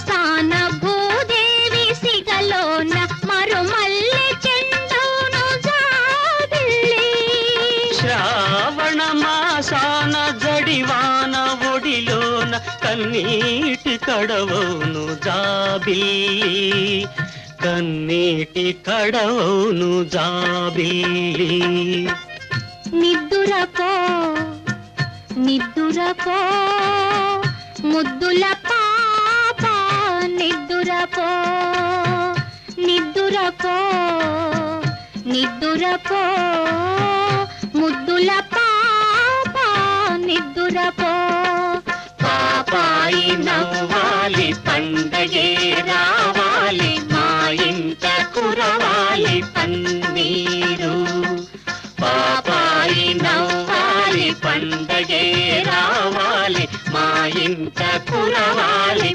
మాసాన భూదేవి సిగలోన మరుమల్లె చెండును జాబిల్లి శ్రావణ మాసాన జడివాన ఒడిలోన కన్నీటి కడవౌను జాబిల్లి కన్నీటి కడవౌను జాబిల్లి నిద్దురపో నిద్దురపో ముద్దుల పాప నిద్దురపో నిద్దురపో నిద్దురపో ముద్దుల పాప నిద్దురపో పాపాయి నవ్వాలి పండగే రావాలి మా ఇంట కురవాలి పన్నీరు పాపాయి నవ్వాలి పండగే రావాలి మా ఇంట కురవాలి